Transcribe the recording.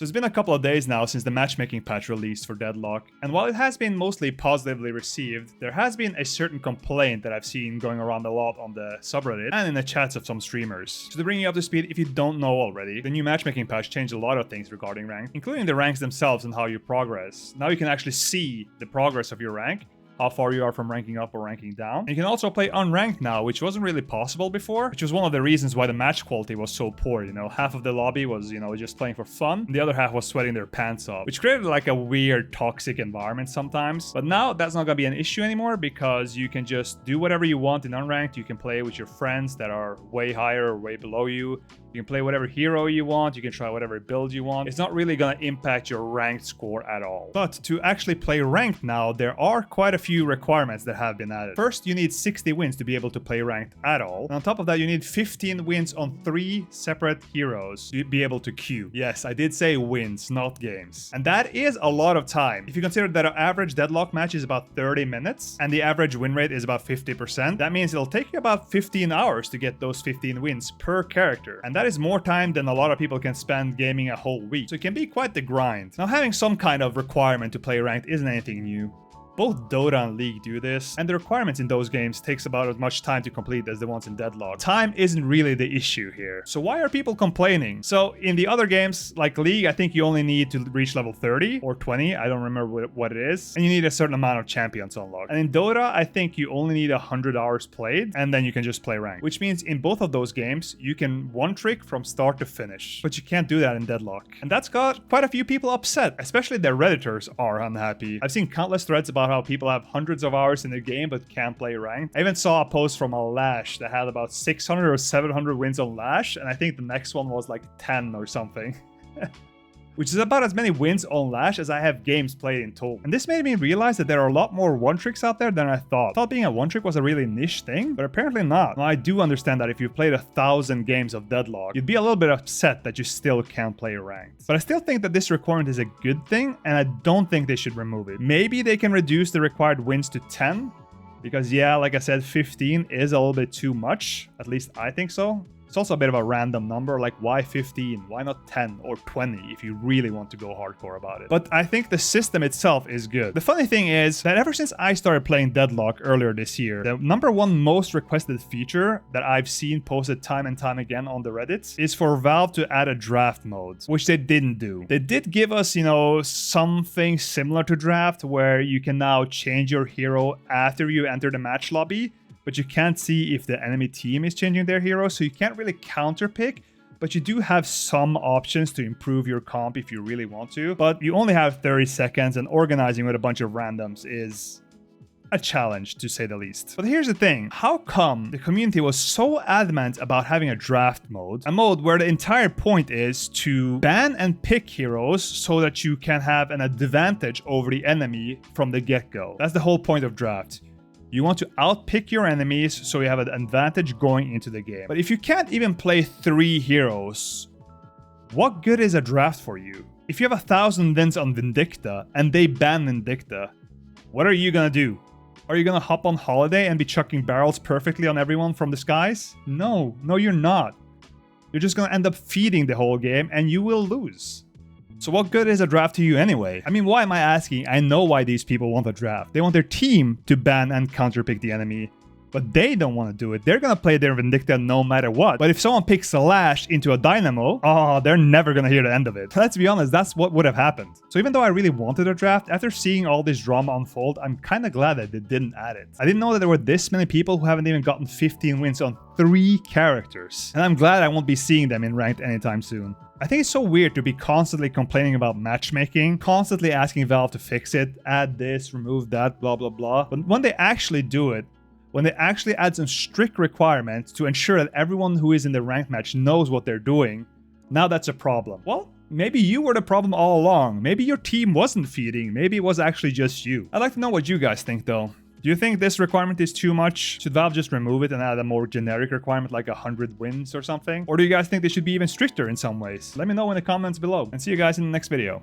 So it's been a couple of days now since the matchmaking patch released for Deadlock, and while it has been mostly positively received, there has been a certain complaint that I've seen going around a lot on the subreddit and in the chats of some streamers. So to bring you up to speed, if you don't know already, the new matchmaking patch changed a lot of things regarding rank, including the ranks themselves and how you progress. Now you can actually see the progress of your rank, how far you are from ranking up or ranking down. And you can also play unranked now, which wasn't really possible before, which was one of the reasons why the match quality was so poor. You know, half of the lobby was, just playing for fun, and the other half was sweating their pants off, which created like a weird toxic environment sometimes. But now that's not gonna be an issue anymore because you can just do whatever you want in unranked. You can play with your friends that are way higher or way below you. You can play whatever hero you want, you can try whatever build you want. It's not really gonna impact your ranked score at all. But to actually play ranked now, there are quite a few requirements that have been added. First, you need 60 wins to be able to play ranked at all. And on top of that, you need 15 wins on 3 separate heroes to be able to queue. Yes, I did say wins, not games. And that is a lot of time. If you consider that an average Deadlock match is about 30 minutes, and the average win rate is about 50%, that means it'll take you about 15 hours to get those 15 wins per character. And that is more time than a lot of people can spend gaming a whole week. So it can be quite the grind. Now, having some kind of requirement to play ranked isn't anything new. Both Dota and League do this, and the requirements in those games takes about as much time to complete as the ones in Deadlock. Time isn't really the issue here. So why are people complaining? So in the other games, like League, I think you only need to reach level 30 or 20, I don't remember what it is, and you need a certain amount of champions unlocked. And in Dota, I think you only need 100 hours played, and then you can just play ranked. Which means in both of those games, you can one trick from start to finish. But you can't do that in Deadlock. And that's got quite a few people upset, especially the Redditors are unhappy. I've seen countless threads about how people have hundreds of hours in the game but can't play ranked. I even saw a post from a Lash that had about 600 or 700 wins on Lash, and I think the next one was like 10 or something. Which is about as many wins on Lash as I have games played in total. And this made me realize that there are a lot more one-tricks out there than I thought. I thought being a one-trick was a really niche thing, but apparently not. Now, I do understand that if you've played 1,000 games of Deadlock, you'd be a little bit upset that you still can't play ranked. But I still think that this requirement is a good thing, and I don't think they should remove it. Maybe they can reduce the required wins to 10, because yeah, like I said, 15 is a little bit too much. At least I think so. It's also a bit of a random number, like why 15? Why not 10 or 20 if you really want to go hardcore about it? But I think the system itself is good. The funny thing is that ever since I started playing Deadlock earlier this year, the #1 most requested feature that I've seen posted time and time again on the Reddits is for Valve to add a draft mode, which they didn't do. They did give us, something similar to draft where you can now change your hero after you enter the match lobby, but you can't see if the enemy team is changing their hero, so you can't really counterpick, but you do have some options to improve your comp if you really want to. But you only have 30 seconds, and organizing with a bunch of randoms is a challenge, to say the least. But here's the thing, how come the community was so adamant about having a draft mode? A mode where the entire point is to ban and pick heroes so that you can have an advantage over the enemy from the get-go. That's the whole point of draft. You want to outpick your enemies so you have an advantage going into the game. But if you can't even play 3 heroes, what good is a draft for you? If you have 1,000 wins on Vindicta and they ban Vindicta, what are you gonna do? Are you gonna hop on holiday and be chucking barrels perfectly on everyone from the skies? No, you're not. You're just gonna end up feeding the whole game and you will lose. So what good is a draft to you anyway? I mean, why am I asking? I know why these people want a draft. They want their team to ban and counterpick the enemy, but they don't want to do it. They're gonna play their Vindicta no matter what. But if someone picks Lash into a Dynamo, they're never gonna hear the end of it. Let's be honest, that's what would have happened. So even though I really wanted a draft, after seeing all this drama unfold, I'm kind of glad that they didn't add it. I didn't know that there were this many people who haven't even gotten 15 wins on 3 characters. And I'm glad I won't be seeing them in ranked anytime soon. I think it's so weird to be constantly complaining about matchmaking, constantly asking Valve to fix it, add this, remove that, blah, blah, blah. But when they actually do it, when they actually add some strict requirements to ensure that everyone who is in the ranked match knows what they're doing, now that's a problem. Well, maybe you were the problem all along. Maybe your team wasn't feeding. Maybe it was actually just you. I'd like to know what you guys think though. Do you think this requirement is too much? Should Valve just remove it and add a more generic requirement like 100 wins or something? Or do you guys think they should be even stricter in some ways? Let me know in the comments below, and see you guys in the next video.